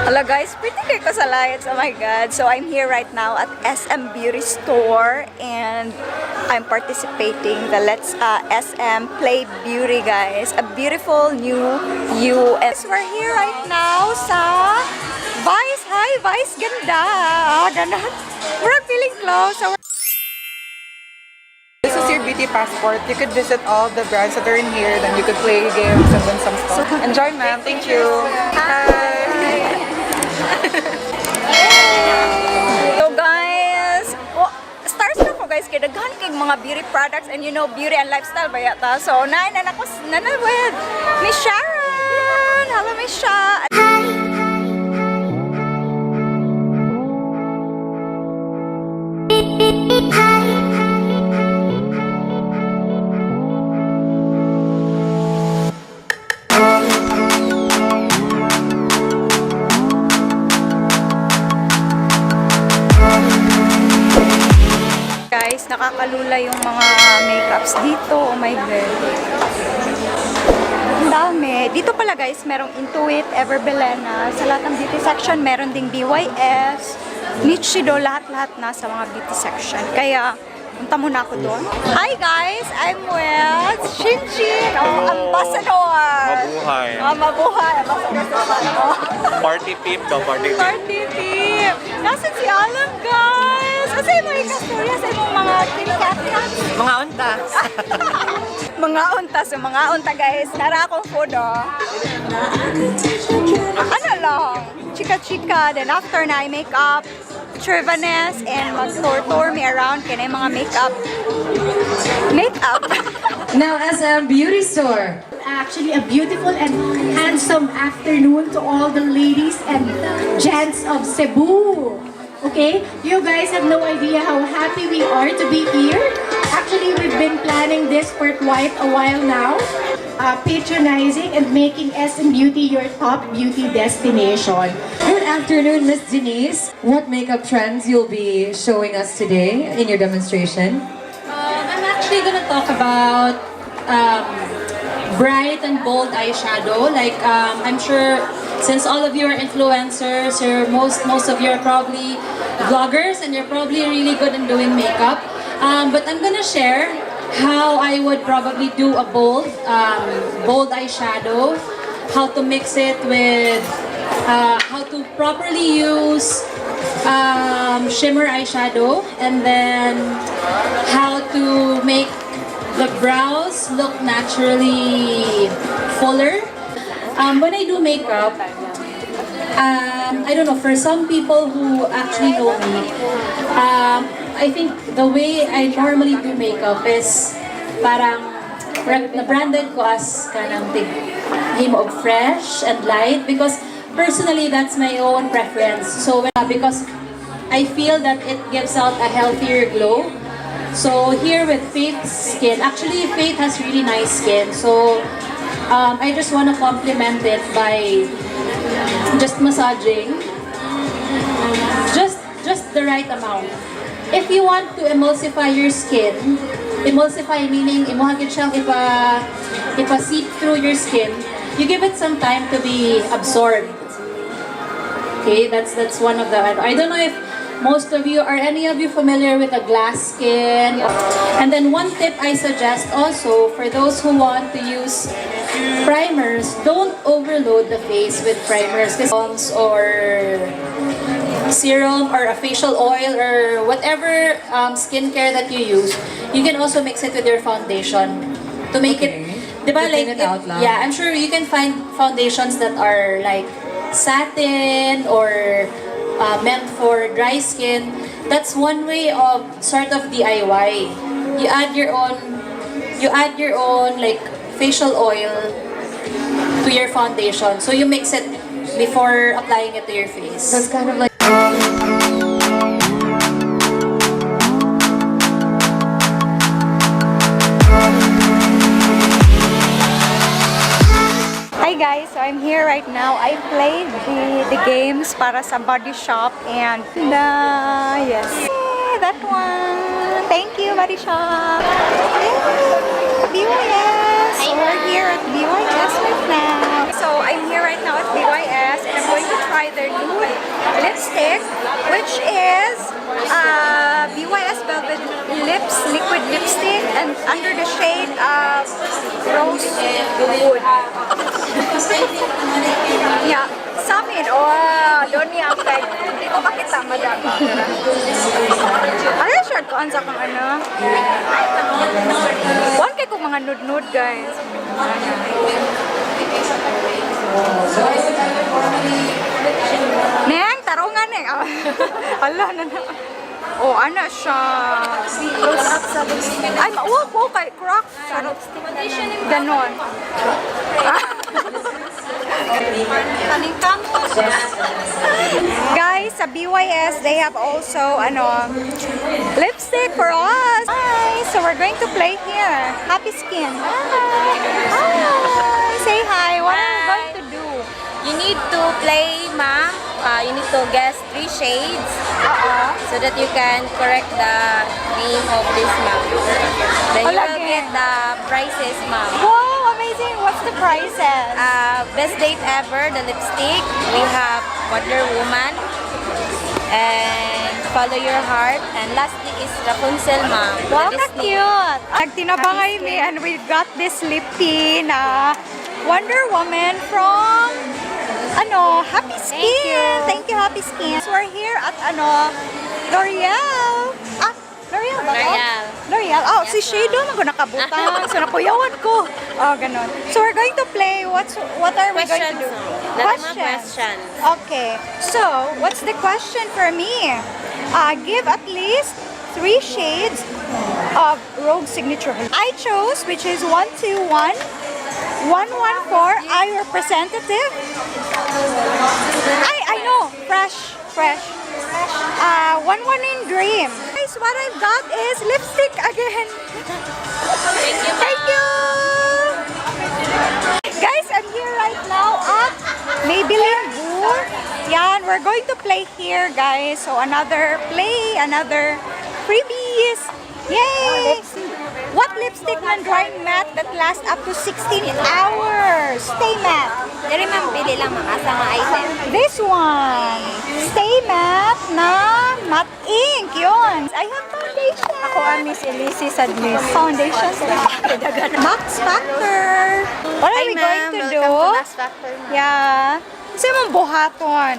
Hello guys, pretty kay ko sa lights. Oh my god. So I'm here right now at SM Beauty Store and I'm participating the SM Play Beauty guys. A beautiful new US. We're here right now sa Vice. Hi Vice, ganda. Ganda. We're feeling close. So this is your beauty passport. You could visit all the brands that are in here, then you could play games and win some stuff. Enjoy, ma'am. Thank you. Hi. So guys, stars na ko guys kay daghan kay mga beauty products and you know beauty and lifestyle ba yata. So nain na ako with Miss Sharon. Hello Miss Sharon. Guys, nakakalula yung mga makeups dito. Oh my god. Ang dami. Dito pala guys, merong Intuit, Everbelena. Sa lahat ng beauty section, meron ding BYS, Nichido, lahat-lahat na sa mga beauty section. Kaya, punta muna ako doon. Hi guys! I'm with Shinchin, ambassador! Mabuhay. Mabuhay! Ambassador sa ano? Party tip daw, party tip. Party tip! Nasaan si Alan guys? Kasi yung mga ikastorya sa imong mga kinikat-kat. Mga untas. mga unta guys. Nara akong food Ano lang? Chika-chika. Then after na, I make up. Chirvanes and mag-tour me around kaya mga makeup. Now SM Beauty Store. Actually a beautiful and handsome afternoon to all the ladies and gents of Cebu. Okay, you guys have no idea how happy we are to be here. Actually, we've been planning this for quite a while now, patronizing and making SM Beauty your top beauty destination. Good afternoon, Miss Denise. What makeup trends you'll be showing us today in your demonstration? I'm actually gonna talk about bright and bold eyeshadow. Like I'm sure since all of you are influencers, most of you are probably vloggers and you're probably really good in doing makeup. But I'm gonna share how I would probably do a bold eyeshadow, how to mix it with, how to properly use shimmer eyeshadow, and then how to make the brows look naturally fuller. When I do makeup, I don't know, for some people who actually know me, I think the way I normally do makeup is parang na-branded ko as kanang him of fresh and light because personally that's my own preference. So because I feel that it gives out a healthier glow. So here with Faith's skin, actually Faith has really nice skin. So I just want to compliment it by just massaging, just the right amount. If you want to emulsify your skin, emulsify meaning imuhagit siyang ipa-seep through your skin, you give it some time to be absorbed. Okay, that's one of the. I don't know if most of you, are any of you familiar with a glass skin? And then one tip I suggest also for those who want to use primers, don't overload the face with primers or serum or a facial oil or whatever skincare that you use. You can also mix it with your foundation to make it, diba, like yeah, I'm sure you can find foundations that are like satin or meant for dry skin. That's one way of sort of DIY. You add your own like facial oil to your foundation. So you mix it before applying it to your face. That's kind of like Hi guys, so I'm here right now. I played the games para sa body shop and yes, that one. Thank you, body shop. Yay, BYS. So we're here at BYS right now. So I'm here right now at BYS and I'm going to try their new lipstick, which is BYS Velvet Lips Liquid Lipstick and under the shade of Rose Wood. Yeah, Samin. Oh, doon niya ang peg. Hindi ko makita, madam. Ano yung shirt ko? Ansa kang ano? One kay kong mga nude-nude, guys. Neng, tarungan, Neng. Ala, na. Oh, ano siya? Close up sa lipstick. Ay, mauwag po kay crack. Ganon. Guys, sa BYS, they have also lipstick for us. Hi! So we're going to play here. Happy Skin. Hi! Hi! Say hi. What are we going to do? You need to play, ma'am. You need to guess 3 shades so that you can correct the name of this, ma'am. Then you will get the prizes, ma'am. Wow, amazing. What's the prices? Best date ever, the lipstick. We have Wonder Woman and Follow Your Heart. And lastly is Rapunzel, ma'am. Wow, The Disney. ka-cute! Nagtinabangay mi and we got this lippy na Wonder Woman from Happy Skin. Thank you, Happy Skin. So we're here at L'Oreal. L'Oreal ba? L'Oreal. L'Oreal. Oh, si Shadow man ko nakabutang. So nakuyawan ko. Oh, ganun. So we're going to play what are we going to do? Questions. Okay. So, what's the question for me? Give at least 3 shades of Rogue Signature. I chose, which is 121, 114, eye representative. I know, fresh. 119 Dream. Guys, what I've got is lipstick again. Thank you. Guys, I'm here right now at Maybelline booth. Yan, we're going to play here, guys. So another freebies. Yay! What lipstick man drying matte that lasts up to 16 hours? Stay matte. Diri ma'am, pili lang mga sa mga item. This one. Stay matte na matte ink. Yun. I have foundation. Ako ang Miss Elise Sadlis. Foundation. Max Factor. What are we going to do? Welcome to Max Factor, ma'am. Yeah. Kasi mong buhaton.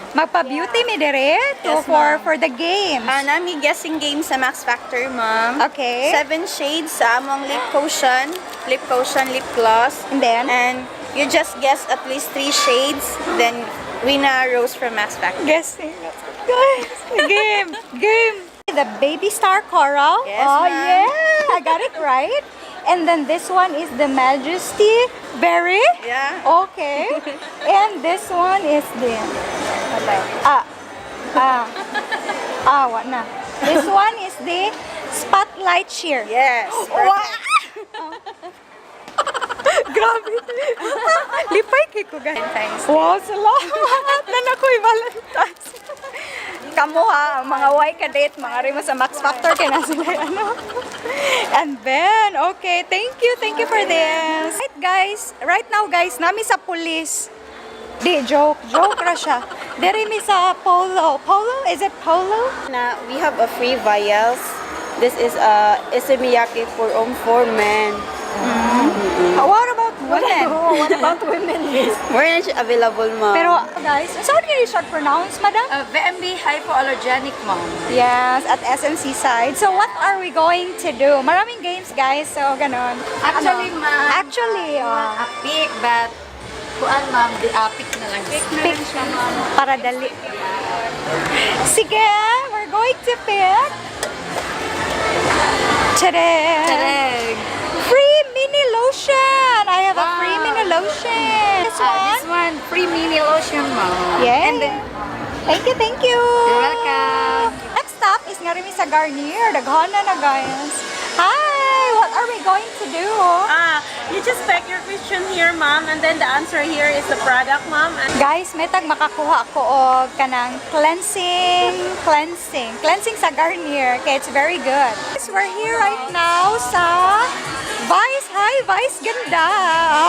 Magpa-beauty mi dire Yes, for the game. Nami guessing game sa Max Factor, ma'am. Okay. 7 shades sa among lip potion, lip gloss. And then? And you just guess at least 3 shades, then win a rose from Max Factor. Guessing. Guys, game. The Baby Star Coral. Yes, oh, ma'am. yeah. I got it right. And then this one is the Majesty Berry. Yeah. Okay. And this one is the what na? This one is the Spotlight Sheer. Yes. Wow! Grabe. Lipay kay ko guys. Wow, salamat na nakoy Valentine's. Kamu ha, mga Y kadate, mga rimo sa Max Factor kay na sila And then, okay, thank you for this. Right now guys, nami sa police. Di, joke ra siya. Diri mi sa Polo. Is it Polo? We have a free vials. This is Isemiyake for men. What about women? What about women? Where is it available, ma'am? Pero guys, saan can you short pronounce, madam? VMV Hypoallergenic, ma'am. Yes, at SEaside. So what are we going to do? Maraming games, guys. So ganon. Actually, ma'am. Actually, A pick, but kuan, ma'am, pick na lang. Pick na pick lang siya, ma'am. para dali. Sige, we're going to pick. Today. Free mini lotion. I have a free mini lotion. This one, free mini lotion, ma'am. Yeah. And then, Thank you. you're welcome. Next stop is nga rin sa Garnier. Daghana na guys. Hi! What are we going to do? You just type your question here, ma'am, and then the answer here is the product, ma'am. Guys, may tag makakuha ako og kanang cleansing sa Garnier. Okay, it's very good. Guys, we're here right now sa Vice Hi, Vice. Ganda.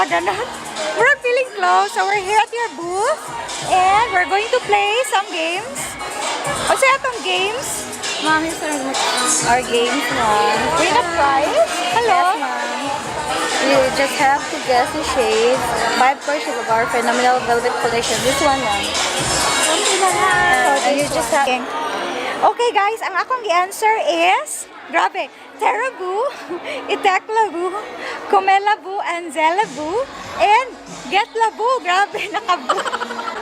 Ganon. We're feeling close. So we're here at your booth. And we're going to play some games. O sa atong games? Mami, sir, Our games na. Win a prize? Hello? Yes, ma'am. You just have to guess the shades. 5 purchase of our phenomenal velvet collection. This one, ma'am. And you just have... Okay guys, ang akong i-answer is... Grabe. Terabu, Iteklabu, Kumelabu, and Zelabu, and Getlabu. Grabe, nakabu.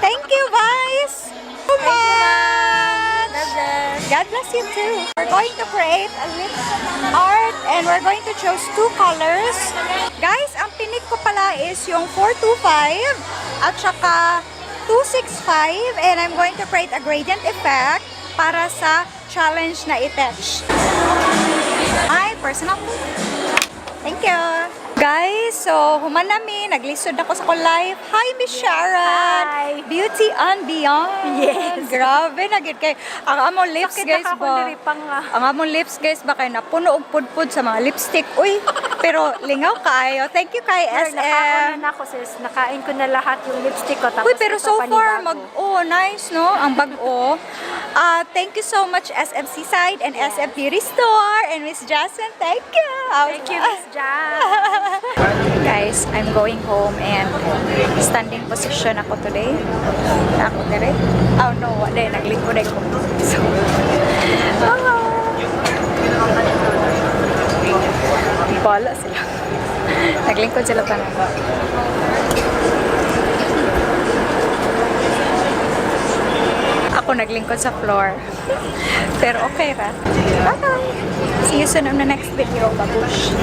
Thank you, Vice. So much. God bless you too. We're going to create a lip art and we're going to choose 2 colors. Guys, ang pinik ko pala is yung 425 at saka 265 and I'm going to create a gradient effect para sa challenge na i-touch. My personal Thank you. Guys, so human nami, naglisod ako sa live. Hi, Miss Sharon. Hi. Beauty and Beyond. Yes. Grabe, nagit kay ang among lips guys ba. Ang among lips guys ba kay napuno og pudpud sa mga lipstick. Uy, pero lingaw kaayo. Thank you kay SM. Nakain na ako sis. Nakain ko na lahat yung lipstick ko. Tapos Uy, pero ito so far, panibago. nice, no? Ang bag-o. Thank you so much, SM SEaside and SM Beauty Store. And Miss Jasmine, thank you. Thank you, Miss Jan. Guys, I'm going home and standing position ako today. Ako dire. Oh no, wala. Naglingkod ako. So, bala sila. Naglingkod sila pa na. Ako naglingkod sa floor. Pero okay ra. Bye-bye. See you soon on the next video, babush.